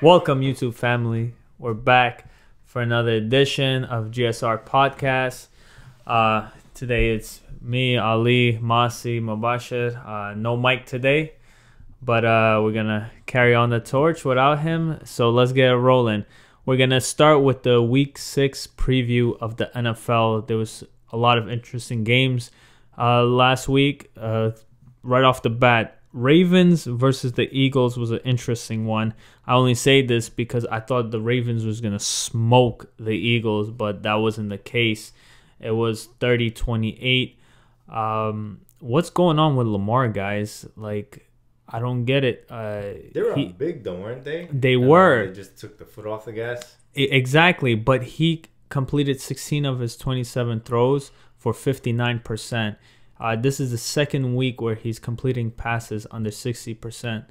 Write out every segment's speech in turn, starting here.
Welcome, YouTube family. We're back for another edition of GSR podcast. Today it's me, Ali, Masi, Mubashir. No Mike today, but we're gonna carry on the torch without him. So let's get it rolling. We're gonna start with the Week 6 preview of the NFL. There was a lot of interesting games last week. Right off the bat, Ravens versus the Eagles was an interesting one. I only say this because I thought the Ravens was going to smoke the Eagles, but that wasn't the case. It was 30-28. What's going on with Lamar, guys? Like, I don't get it. They were up big, though, weren't they? They were. They just took the foot off the gas. Exactly, but he completed 16 of his 27 throws for 59%. This is the second week where he's completing passes under 60%.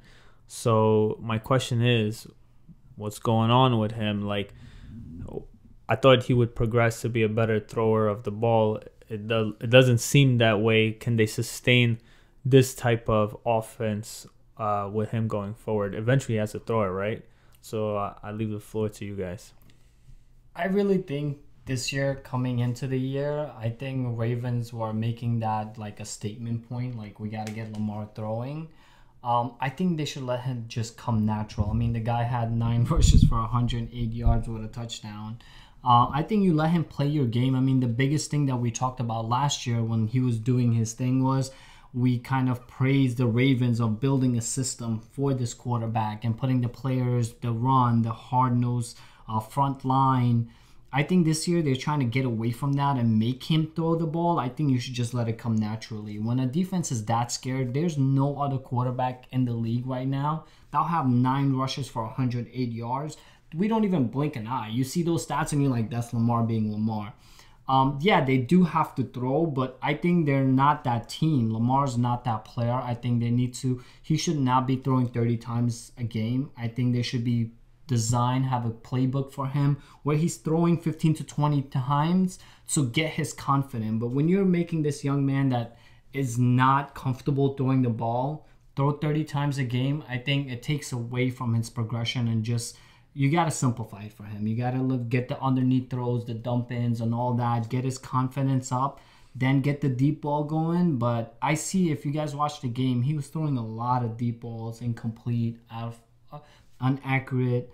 So my question is, what's going on with him? Like, I thought he would progress to be a better thrower of the ball. It doesn't seem that way. Can they sustain this type of offense with him going forward? Eventually, he has to throw it, right? So I leave the floor to you guys. I really think this year, coming into the year, I think Ravens were making that like a statement point, like we got to get Lamar throwing. I think they should let him just come natural. I mean, the guy had 9 rushes for 108 yards with a touchdown. I think you let him play your game. I mean, the biggest thing that we talked about last year when he was doing his thing was we kind of praised the Ravens of building a system for this quarterback and putting the players, the run, the hard-nosed front line. I think this year they're trying to get away from that and make him throw the ball. I think you should just let it come naturally. When a defense is that scared, there's no other quarterback in the league right now that'll have 9 rushes for 108 yards. We don't even blink an eye. You see those stats and you're like, that's Lamar being Lamar. Yeah, they do have to throw, but I think they're not that team. Lamar's not that player. I think he should not be throwing 30 times a game. I think they should be have a playbook for him where he's throwing 15 to 20 times to get his confidence. But when you're making this young man that is not comfortable throwing the ball throw 30 times a game, I think it takes away from his progression. And just you got to simplify it for him. You got to get the underneath throws, the dump ins and all that, get his confidence up, then get the deep ball going. But I see, if you guys watch the game, he was throwing a lot of deep balls, incomplete, inaccurate.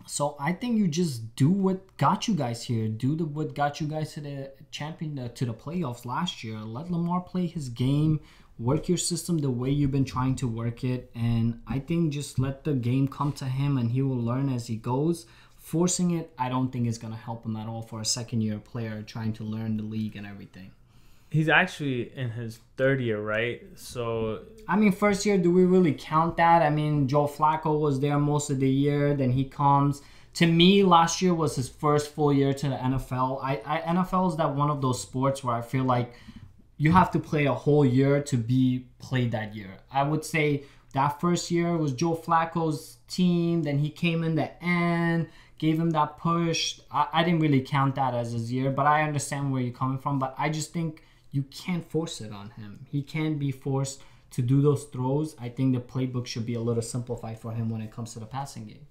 So I think you just do what got you guys here. What got you guys to the to the playoffs last year. Let Lamar play his game. Work your system the way you've been trying to work it. And I think just let the game come to him and he will learn as he goes. Forcing it, I don't think is going to help him at all for a second-year player trying to learn the league and everything. He's actually in his third year, right? So I mean, first year, do we really count that? I mean, Joe Flacco was there most of the year. Then he comes. To me, last year was his first full year to the NFL. NFL is that one of those sports where I feel like you have to play a whole year to be played that year. I would say that first year was Joe Flacco's team. Then he came in the end, gave him that push. I didn't really count that as his year, but I understand where you're coming from. But I just think you can't force it on him. He can't be forced to do those throws. I think the playbook should be a little simplified for him when it comes to the passing game.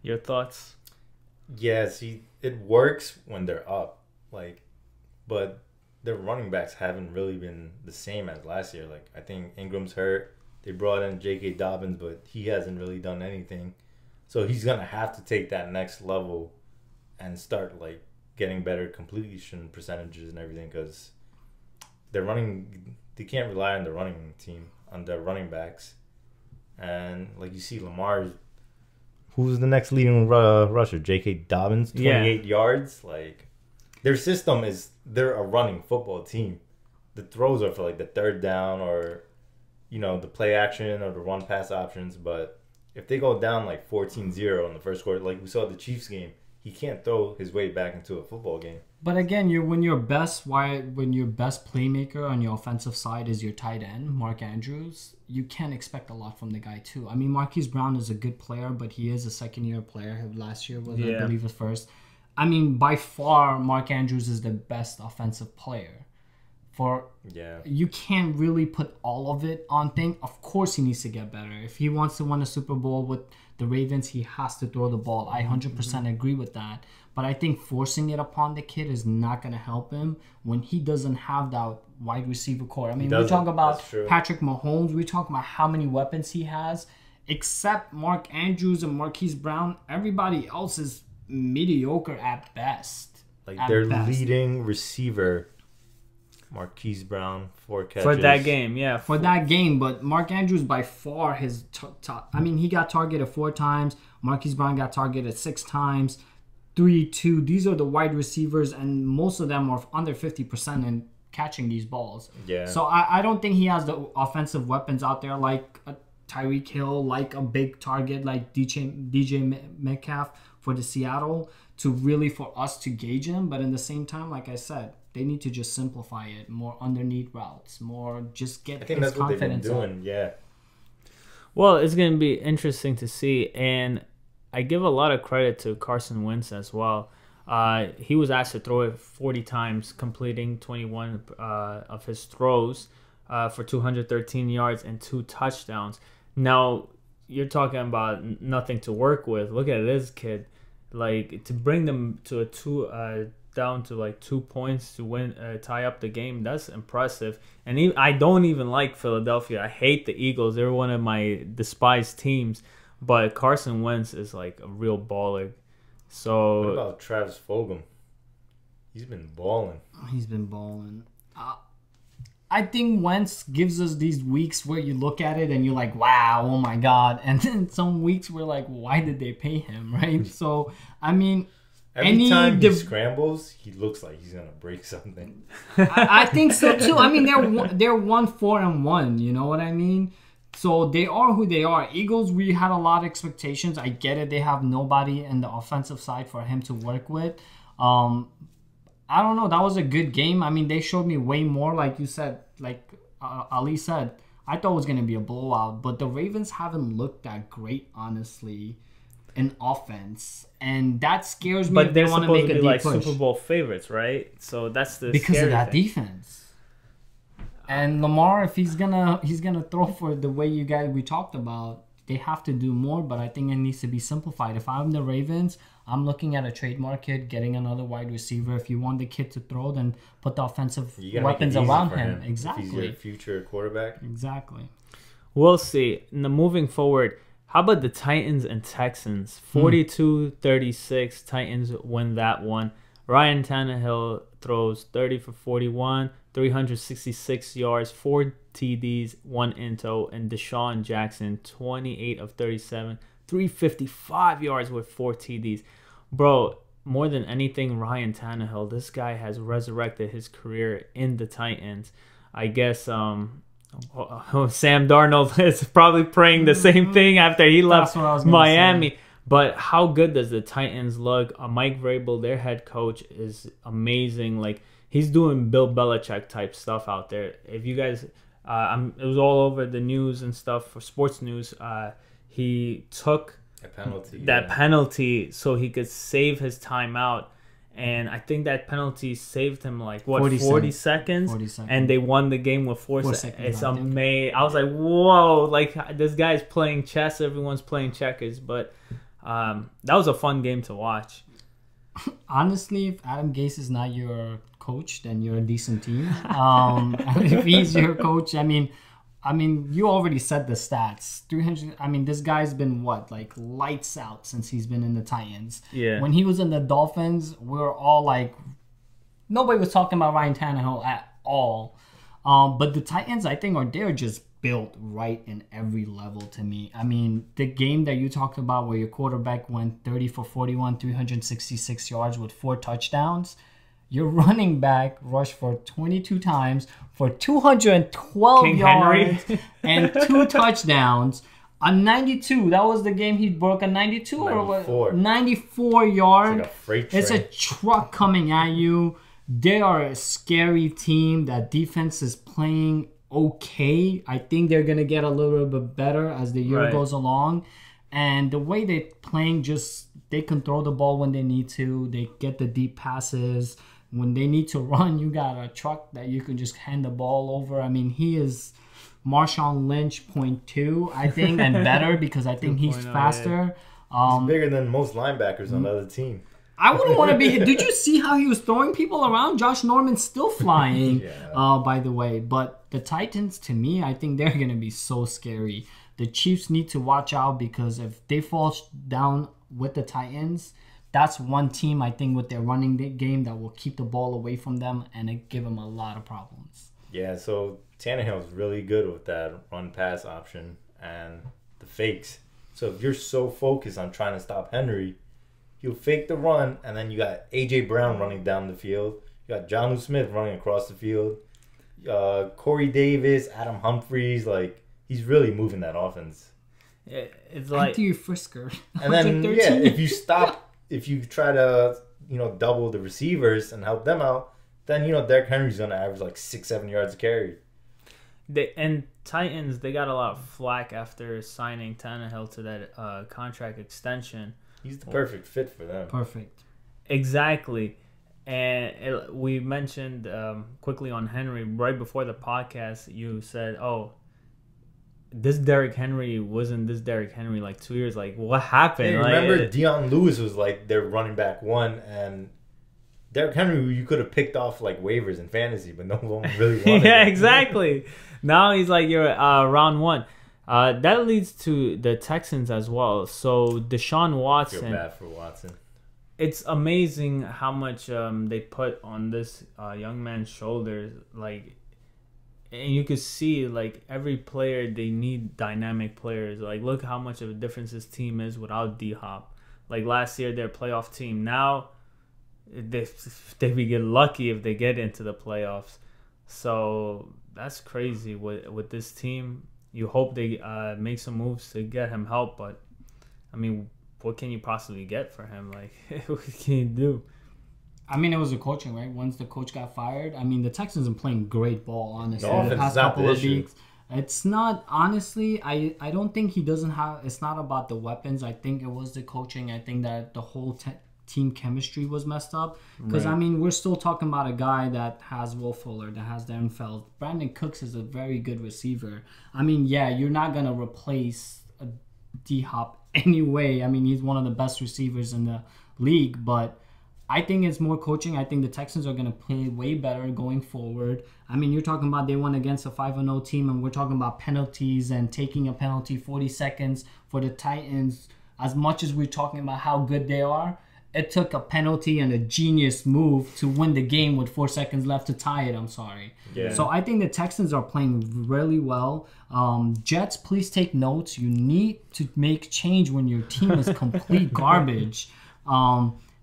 Your thoughts? Yeah, see, it works when they're up, but their running backs haven't really been the same as last year. Like, I think Ingram's hurt. They brought in J.K. Dobbins, but he hasn't really done anything. So he's gonna have to take that next level and start getting better completion percentages and everything, because they can't rely on the running team, on their running backs. And you see Lamar, who's the next leading rusher? J.K. Dobbins, 28 yards. Their system they're a running football team. The throws are for the third down or the play action or the run pass options. But if they go down 14-0 in the first quarter, like we saw at the Chiefs game, he can't throw his way back into a football game. But again, when your best playmaker on your offensive side is your tight end, Mark Andrews, you can't expect a lot from the guy too. I mean, Marquise Brown is a good player, but he is a second-year player. Last year was, I believe, his first. I mean, by far, Mark Andrews is the best offensive player You can't really put all of it on thing. Of course, he needs to get better. If he wants to win a Super Bowl with the Ravens, he has to throw the ball. I 100% agree with that. But I think forcing it upon the kid is not going to help him when he doesn't have that wide receiver core. I mean, we talk about Patrick Mahomes. We talk about how many weapons he has. Except Mark Andrews and Marquise Brown, everybody else is mediocre at best. Like their leading receiver, Marquise Brown, 4 catches. For that game, yeah. For that game, but Mark Andrews by far his top. I mean, he got targeted 4 times. Marquise Brown got targeted 6 times. 3-2. These are the wide receivers, and most of them are under 50% in catching these balls. Yeah. So I don't think he has the offensive weapons out there like Tyreek Hill, like a big target like DJ Metcalf for the Seattle to really for us to gauge him. But in the same time, like I said, they need to just simplify it. More underneath routes. More just get his confidence up. I think that's what they've been doing, yeah. Well, it's going to be interesting to see. And I give a lot of credit to Carson Wentz as well. He was asked to throw it 40 times, completing 21 of his throws for 213 yards and 2 touchdowns. Now, you're talking about nothing to work with. Look at this kid. Like, to bring them to down to like 2 points to win, tie up the game, that's impressive. And I don't even like Philadelphia. I hate the Eagles. They're one of my despised teams. But Carson Wentz is like a real baller. So what about Travis Fulgham? He's been balling. He's been balling. I think Wentz gives us these weeks where you look at it and you're like, wow, oh my God. And then some weeks we're like, why did they pay him, right? So, I mean... Every time he scrambles, he looks like he's going to break something. I think so too. I mean, they're 1-4-1, you know what I mean? So they are who they are. Eagles, we had a lot of expectations. I get it. They have nobody in the offensive side for him to work with. I don't know. That was a good game. I mean, they showed me way more, like you said, like Ali said. I thought it was going to be a blowout. But the Ravens haven't looked that great, honestly, in offense. And that scares me. But they want to make a deep like push. Super Bowl favorites, right? So that's the because of that thing. Defense. And Lamar, if he's gonna throw for the way we talked about, they have to do more. But I think it needs to be simplified. If I'm the Ravens, I'm looking at a trade market, getting another wide receiver. If you want the kid to throw, then put the offensive weapons around him. Exactly. If he's your future quarterback. Exactly. We'll see. Now, moving forward, how about the Titans and Texans? 42-36. Titans win that one. Ryan Tannehill throws 30 for 41, 366 yards, 4 TDs, 1 INTO, and Deshaun Jackson, 28 of 37, 355 yards with 4 TDs. Bro, more than anything, Ryan Tannehill, this guy has resurrected his career in the Titans. I guess Sam Darnold is probably praying the same thing after he left Miami. But how good does the Titans look? Mike Vrabel, their head coach, is amazing. Like, he's doing Bill Belichick type stuff out there. If you guys, it was all over the news and stuff for sports news. He took that penalty so he could save his timeout. And I think that penalty saved him like, what, 40 seconds? 40 seconds. And they won the game with 4 seconds. It's amazing. I was like, whoa, like this guy's playing chess. Everyone's playing checkers. But that was a fun game to watch. Honestly, if Adam Gase is not your coach, then you're a decent team. If he's your coach, I mean, you already said the stats. 300. I mean, this guy's been like lights out since he's been in the Titans. Yeah. When he was in the Dolphins, we were all like, nobody was talking about Ryan Tannehill at all. But the Titans, I think, they're just built right in every level to me. I mean, the game that you talked about where your quarterback went 30 for 41, 366 yards with 4 touchdowns. Your running back rushed for 22 times for 212 yards and 2 touchdowns. A 92. That was the game he broke a 92 or what? 94 yards. It's like a freight train. It's a truck coming at you. They are a scary team. That defense is playing okay. I think they're going to get a little bit better as the year goes along. And the way they're playing, they can throw the ball when they need to. They get the deep passes. when they need to run, you got a truck that you can just hand the ball over. I mean, he is Marshawn Lynch .2, I think, and better because I think he's faster. He's bigger than most linebackers on the other team. I wouldn't want to be. Did you see how he was throwing people around? Josh Norman's still flying, by the way. But the Titans, to me, I think they're going to be so scary. The Chiefs need to watch out because if they fall down with the Titans, that's one team, I think, with their running game that will keep the ball away from them and it give them a lot of problems. Yeah, so Tannehill's really good with that run-pass option and the fakes. So if you're so focused on trying to stop Henry, he'll fake the run, and then you got A.J. Brown running down the field. You got Jonnu Smith running across the field. Corey Davis, Adam Humphries, like, he's really moving that offense. It's like... Anthony Frisker. And then, if you try to, double the receivers and help them out, then, Derrick Henry's going to average like 6-7 yards a carry. And Titans, they got a lot of flack after signing Tannehill to that contract extension. He's the perfect fit for them. Perfect. Exactly. And we mentioned quickly on Henry, right before the podcast, you said, this Derrick Henry wasn't this Derrick Henry like 2 years. Like, what happened? Hey, remember Deion Lewis was like their running back one, and Derrick Henry you could have picked off like waivers in fantasy, but no one really wanted yeah, him. exactly. Now he's like your round one. That leads to the Texans as well. So Deshaun Watson. I feel bad for Watson. It's amazing how much they put on this young man's shoulders. Like, and you could see like every player, they need dynamic players. Like, look how much of a difference this team is without D-Hop. Like last year, they're a playoff team. Now they get lucky if they get into the playoffs. So that's crazy with this team. You hope they make some moves to get him help, but I mean, what can you possibly get for him? Like, what can you do? I mean, it was the coaching, right? Once the coach got fired, I mean, the Texans are playing great ball, honestly. The past couple of weeks. It's not, honestly, I don't think he doesn't have, it's not about the weapons. I think it was the coaching. I think that the whole team chemistry was messed up. Because, I mean, we're still talking about a guy that has Will Fuller, that has Darren Fells. Brandon Cooks is a very good receiver. I mean, yeah, you're not going to replace a D-Hop anyway. I mean, he's one of the best receivers in the league, but I think it's more coaching. I think the Texans are going to play way better going forward. I mean, you're talking about they won against a 5-0 team, and we're talking about penalties and taking a penalty 40 seconds for the Titans. As much as we're talking about how good they are, it took a penalty and a genius move to win the game with 4 seconds left to tie it. I'm sorry. Yeah. So I think the Texans are playing really well. Jets, please take notes. You need to make change when your team is complete garbage.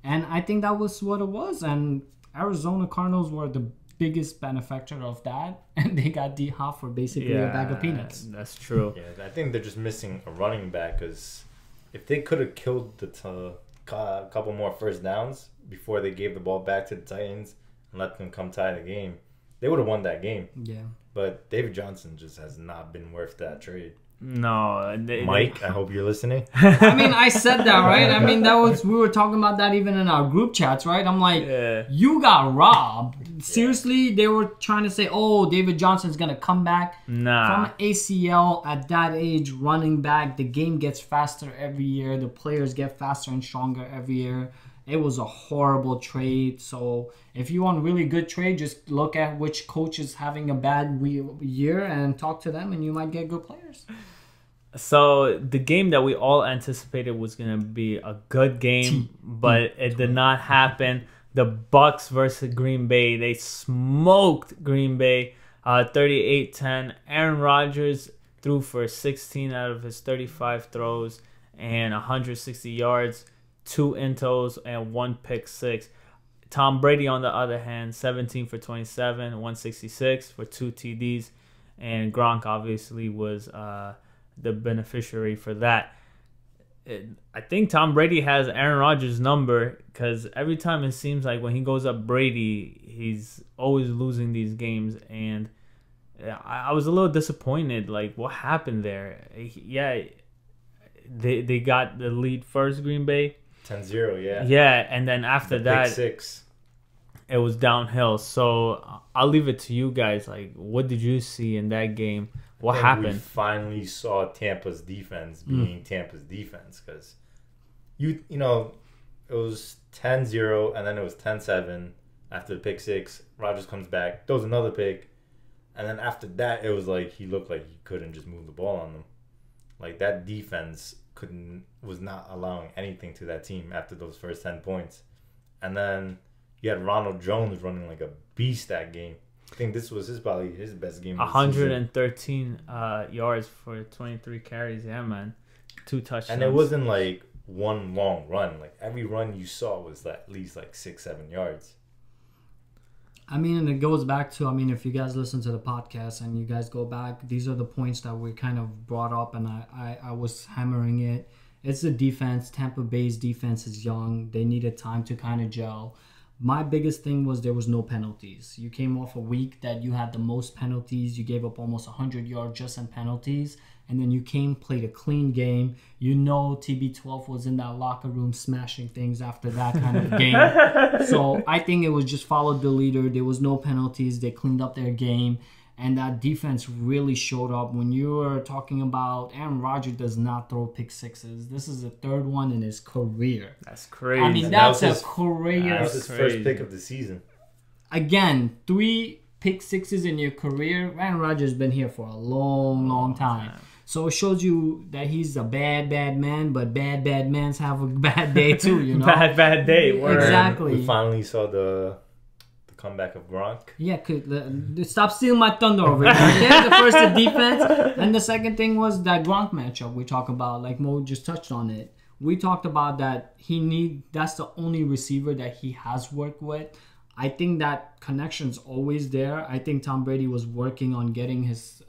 And I think that was what it was. And Arizona Cardinals were the biggest benefactor of that. And they got D-Hop for basically a bag of peanuts. That's true. Yeah, I think they're just missing a running back because if they could have killed the a couple more first downs before they gave the ball back to the Titans and let them come tie the game, they would have won that game. Yeah. But David Johnson just has not been worth that trade. No, Mike, I hope you're listening. I mean, I said that, right? I mean, we were talking about that even in our group chats, right? I'm like, you got robbed. Seriously, they were trying to say, David Johnson's going to come back from ACL at that age, running back. The game gets faster every year. The players get faster and stronger every year. It was a horrible trade. So if you want a really good trade, just look at which coach is having a bad year and talk to them, and you might get good players. So the game that we all anticipated was going to be a good game, but it did not happen. The Bucks versus Green Bay. They smoked Green Bay 38-10. Aaron Rodgers threw for 16 out of his 35 throws and 160 yards. 2 intos and 1 pick six. Tom Brady, on the other hand, 17 for 27, 166 for 2 TDs, and Gronk obviously was the beneficiary for that. I think Tom Brady has Aaron Rodgers' number because every time it seems like when he goes up Brady, he's always losing these games, and I was a little disappointed. Like, what happened there? Yeah, they got the lead first, Green Bay. 10-0, yeah. Yeah, and then after that... Pick six. it was downhill. So I'll leave it to you guys. Like, what did you see in that game? What We happened? finally saw Tampa's defense being Tampa's defense because you know it was 10-0 and then it was 10-7 after the pick six. Rodgers comes back, throws another pick, and then after that it was like he looked like he couldn't just move the ball on them. Like that defense was not allowing anything to that team after those first 10 points. And then you had Ronald Jones running like a beast that game. I think this was probably his best game. 113 yards for 23 carries. Yeah, man. 2 touchdowns. And it wasn't like one long run. Like every run you saw was at least like 6-7 yards. I mean, and it goes back to, I mean, if you guys listen to the podcast and you guys go back, these are the points that we kind of brought up, and I was hammering it. It's the defense. Tampa Bay's defense is young. They needed time to kind of gel. My biggest thing was there was no penalties. You came off a week that you had the most penalties. You gave up almost 100 yards just in penalties. And then you played a clean game. You know TB12 was in that locker room smashing things after that kind of game. So I think it was just followed the leader. There was no penalties. They cleaned up their game. And that defense really showed up. When you were talking about Aaron Rodgers does not throw pick sixes. This is the third one in his career. That's crazy. I mean, that's a career. That was his first pick of the season. Again, 3 pick sixes in your career. Aaron Rodgers has been here for a long time. So it shows you that he's a bad man, but bad mans have a bad day too, you know? bad day. Word. Exactly. We finally saw the comeback of Gronk. Yeah, stop stealing my thunder over here. Okay? The first, the defense, and the second thing was that Gronk matchup we talk about. Like Mo just touched on it. We talked about that that's the only receiver that he has worked with. I think that connection's always there. I think Tom Brady was working on getting his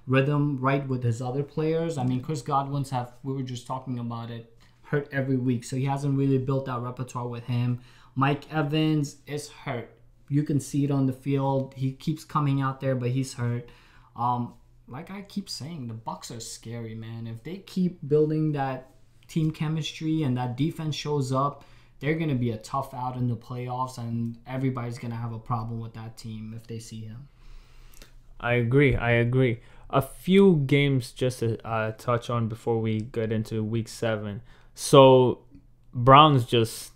rhythm right with his other players. I mean, Chris Godwin's we were just talking about it, hurt every week. So he hasn't really built that repertoire with him. Mike Evans is hurt. You can see it on the field. He keeps coming out there, but he's hurt. Like I keep saying, the Bucs are scary, man. If they keep building that team chemistry and that defense shows up, they're going to be a tough out in the playoffs, and everybody's going to have a problem with that team if they see him. I agree. A few games just to touch on before we get into week 7. So Browns just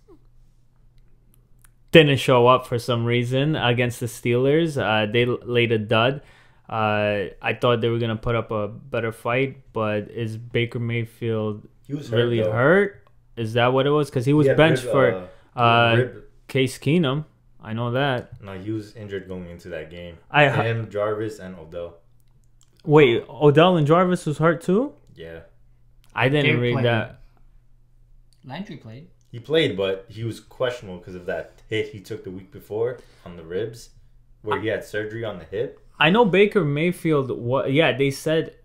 didn't show up for some reason against the Steelers. They laid a dud. I thought they were going to put up a better fight, but is Baker Mayfield really hurt? Is that what it was? Because he was benched for Case Keenum. I know that. No, he was injured going into that game. Him, Jarvis, and Odell. Wait, Odell and Jarvis was hurt too? Yeah. I didn't read that. Landry played. He played, but he was questionable because of that hit he took the week before on the ribs, where he had surgery on the hip. I know Baker Mayfield, they said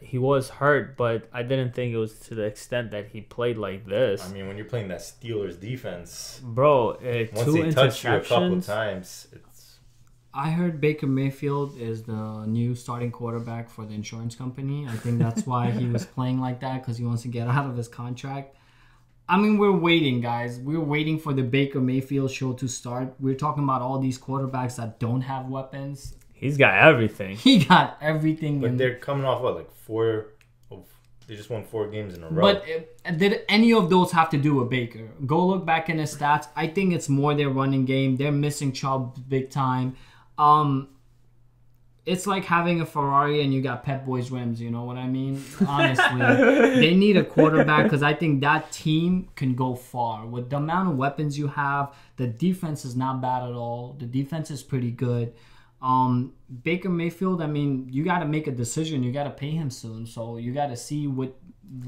he was hurt, but I didn't think it was to the extent that he played like this. I mean, when you're playing that Steelers defense, bro, once they touch you a couple times, it's... I heard Baker Mayfield is the new starting quarterback for the insurance company. I think that's why he was playing like that, because he wants to get out of his contract. I mean, we're waiting, guys. We're waiting for the Baker Mayfield show to start. We're talking about all these quarterbacks that don't have weapons. He's got everything. He got everything. But they're coming off, what, like 4... They just won 4 games in a row. But did any of those have to do with Baker? Go look back in his stats. I think it's more their running game. They're missing Chubb big time. It's like having a Ferrari and you got Pep Boys rims. You know what I mean? Honestly, they need a quarterback because I think that team can go far. With the amount of weapons you have, the defense is not bad at all. The defense is pretty good. Baker Mayfield, I mean, you got to make a decision. You got to pay him soon. So you got to see what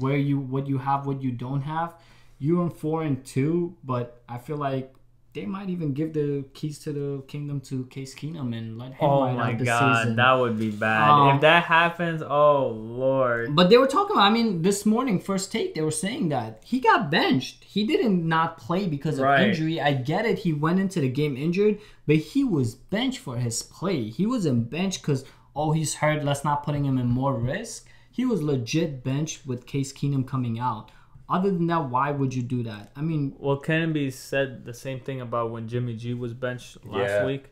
you have, what you don't have. You're in 4-2, but I feel like they might even give the keys to the kingdom to Case Keenum and let him ride out the season. Oh my God, that would be bad. If that happens, oh Lord. But they were talking about, I mean, this morning, First Take, they were saying that he got benched. He didn't not play because of injury. I get it. He went into the game injured, but he was benched for his play. He wasn't benched because, he's hurt, let's not putting him in more risk. He was legit benched with Case Keenum coming out. Other than that, why would you do that? I mean, Well, Kennedy said the same thing about when Jimmy G was benched last week.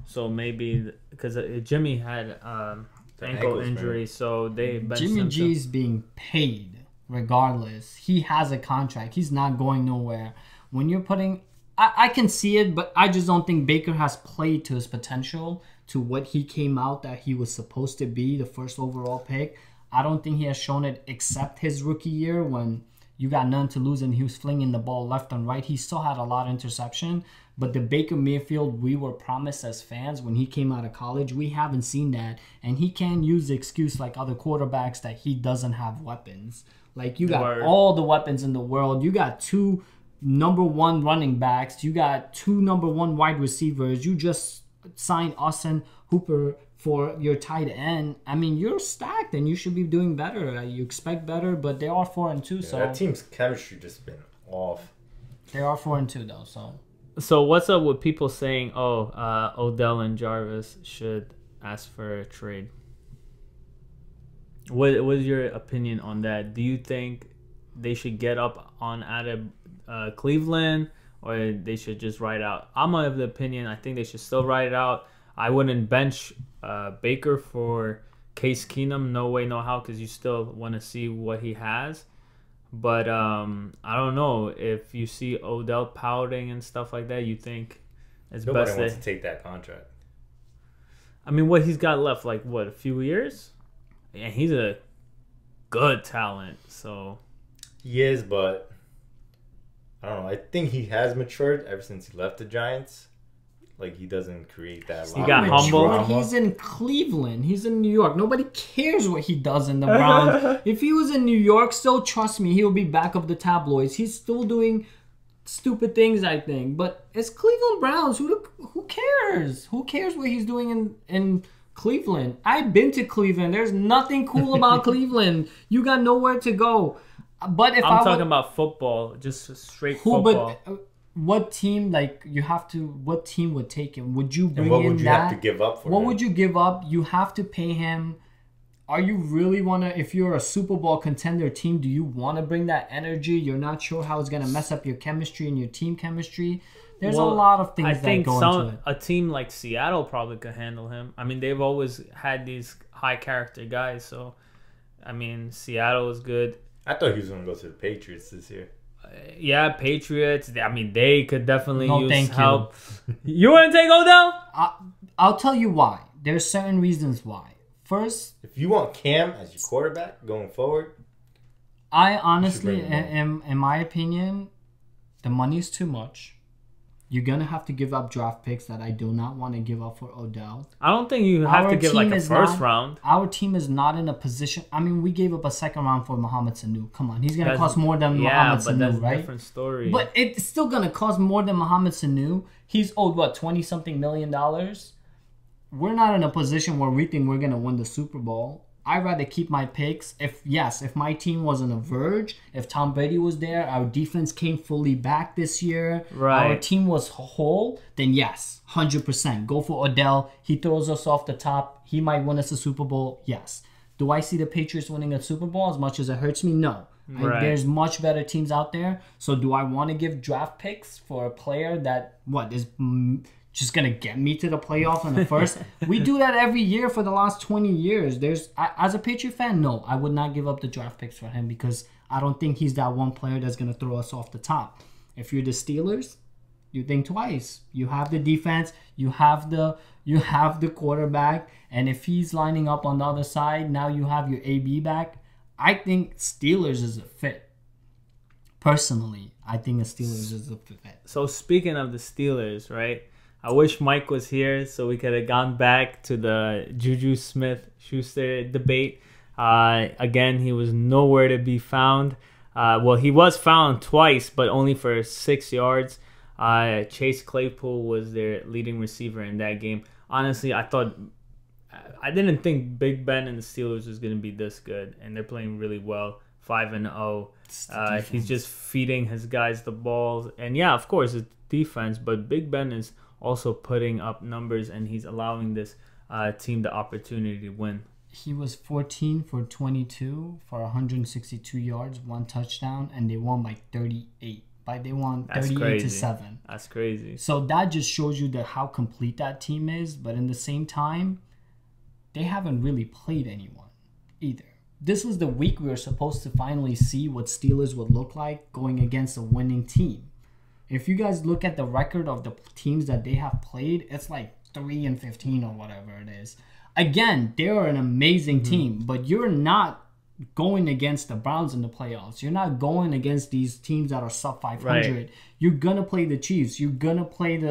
So maybe because Jimmy had ankle injury, so they benched Jimmy him. G is being paid regardless. He has a contract. He's not going nowhere. When you're putting, I can see it, but I just don't think Baker has played to his potential, to what he came out that he was supposed to be, the first overall pick. I don't think he has shown it except his rookie year when you got none to lose and he was flinging the ball left and right. He still had a lot of interception, but the Baker Mayfield we were promised as fans when he came out of college, we haven't seen that. And he can't use the excuse like other quarterbacks that he doesn't have weapons. Like, you got all the weapons in the world. You got 2 number 1 running backs. You got 2 number 1 wide receivers. You just signed Austin Hooper for your tight end. I mean, you're stacked and you should be doing better. You expect better, but they are 4-2. So that team's chemistry just been off. They are 4-2 though. So what's up with people saying, Odell and Jarvis should ask for a trade? What is your opinion on that? Do you think they should get up on out of Cleveland, or they should just ride out? I'm of the opinion I think they should still ride it out. I wouldn't bench Baker for Case Keenum. No way, no how, because you still want to see what he has. But I don't know. If you see Odell pouting and stuff like that, you think it's Nobody best wants to take that contract. I mean, what he's got left, like, what, a few years? And he's a good talent, so... He is, but I don't know. I think he has matured ever since he left the Giants. Like, he doesn't create that. He got humble. He's in Cleveland. He's in New York. Nobody cares what he does in the Browns. If he was in New York, still trust me, he'll be back of the tabloids. He's still doing stupid things, I think. But it's Cleveland Browns. Who cares? Who cares what he's doing in Cleveland? I've been to Cleveland. There's nothing cool about Cleveland. You got nowhere to go. But if I'm talking about football, just straight football. But what team, like, you have to? What team would take him? Would you bring in that? And what would you have to give up for him? What would you give up? You have to pay him. Are you really wanna? If you're a Super Bowl contender team, do you want to bring that energy? You're not sure how it's gonna mess up your chemistry and your team chemistry. There's a lot of things that go into it. A team like Seattle probably could handle him. I mean, they've always had these high character guys, so I mean, Seattle is good. I thought he was going to go to the Patriots this year. Yeah, Patriots. I mean, they could definitely use help. You want to take Odell? I'll tell you why. There's certain reasons why. First, if you want Cam as your quarterback going forward, I honestly, in my opinion, the money's too much. You're going to have to give up draft picks that I do not want to give up for Odell. I don't think you have to give like a first round. Our team is not in a position. I mean, we gave up a second round for Mohamed Sanu. Come on, he's going to cost more than Mohamed Sanu, that's right? A different story. But it's still going to cost more than Mohamed Sanu. He's owed, what, $20-something million? We're not in a position where we think we're going to win the Super Bowl. I'd rather keep my picks. If my team was on the verge, if Tom Brady was there, our defense came fully back this year, our team was whole, then yes, 100%. Go for Odell. He throws us off the top. He might win us a Super Bowl. Yes. Do I see the Patriots winning a Super Bowl as much as it hurts me? No. There's much better teams out there. So do I want to give draft picks for a player that, is just going to get me to the playoffs in the first? We do that every year for the last 20 years. As a Patriot fan, no, I would not give up the draft picks for him because I don't think he's that one player that's going to throw us off the top. If you're the Steelers, you think twice. You have the defense, you have the quarterback, and if he's lining up on the other side, now you have your AB back. I think Steelers is a fit. Personally, I think the Steelers is a fit. So speaking of the Steelers, right? I wish Mike was here so we could have gone back to the Juju Smith-Schuster debate. Again, he was nowhere to be found. Well, he was found twice, but only for 6 yards. Chase Claypool was their leading receiver in that game. Honestly, I didn't think Big Ben and the Steelers was going to be this good, and they're playing really well, 5-0. He's just feeding his guys the balls. And yeah, of course, it's defense, but Big Ben is also putting up numbers, and he's allowing this team the opportunity to win. He was 14 for 22 for 162 yards, 1 touchdown, and they won by 38. They won 38-7. That's crazy. So that just shows you how complete that team is. But in the same time, they haven't really played anyone either. This was the week we were supposed to finally see what Steelers would look like going against a winning team. If you guys look at the record of the teams that they have played, it's like 3-15 or whatever it is. Again, they're an amazing team, but you're not going against the Browns in the playoffs. You're not going against these teams that are sub 500. Right. You're going to play the Chiefs. You're going to play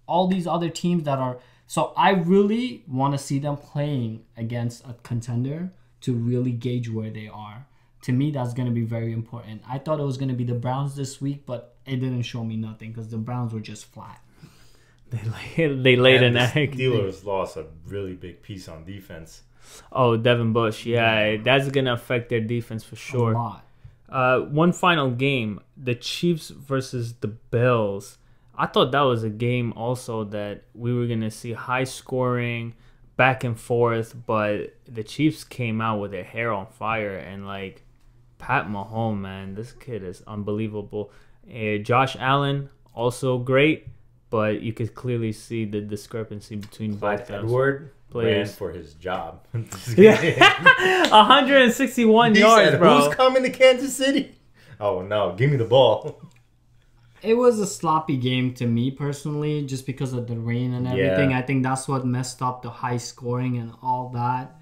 all these other teams that are... So I really want to see them playing against a contender to really gauge where they are. To me, that's going to be very important. I thought it was going to be the Browns this week, but it didn't show me nothing because the Browns were just flat. They laid an egg. Steelers lost a really big piece on defense. Oh, Devin Bush. Yeah, that's going to affect their defense for sure. A lot. One final game, the Chiefs versus the Bills. I thought that was a game also that we were going to see high scoring, back and forth, but the Chiefs came out with their hair on fire, and like Pat Mahomes, man, this kid is unbelievable. Josh Allen, also great, but you could clearly see the discrepancy between both Edward players. Ran for his job. Yeah. 161 yards, said, bro. Who's coming to Kansas City? Oh, no, give me the ball. It was a sloppy game to me personally, just because of the rain and everything. Yeah. I think that's what messed up the high scoring and all that.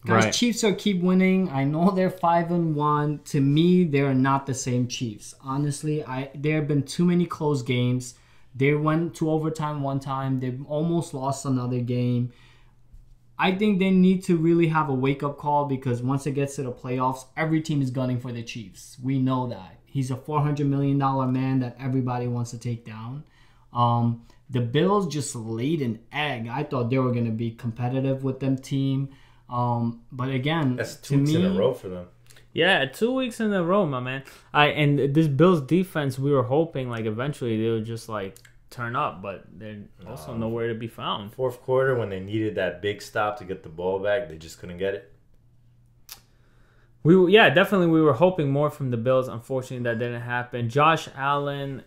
Guys, Right. Chiefs keep winning. I know they're 5-1. To me, they're not the same Chiefs. Honestly, there have been too many close games. They went to overtime one time. They've almost lost another game. I think they need to really have a wake-up call, because once it gets to the playoffs, every team is gunning for the Chiefs. We know that. He's a $400 million man that everybody wants to take down. The Bills just laid an egg. I thought they were going to be competitive with them team. But again, that's 2 weeks in a row for them. Yeah, 2 weeks in a row, my man. And this Bills defense, we were hoping like eventually they would just like turn up, but they're also nowhere to be found. Fourth quarter, when they needed that big stop to get the ball back, they just couldn't get it. Definitely we were hoping more from the Bills. Unfortunately, that didn't happen. Josh Allen,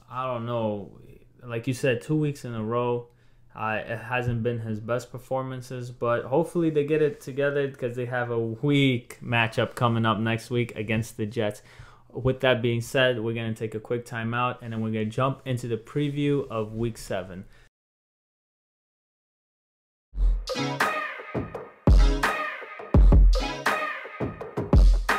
I don't know, like you said, 2 weeks in a row. It hasn't been his best performances, but hopefully they get it together, because they have a weak matchup coming up next week against the Jets. With that being said, we're going to take a quick timeout, and then we're going to jump into the preview of Week 7.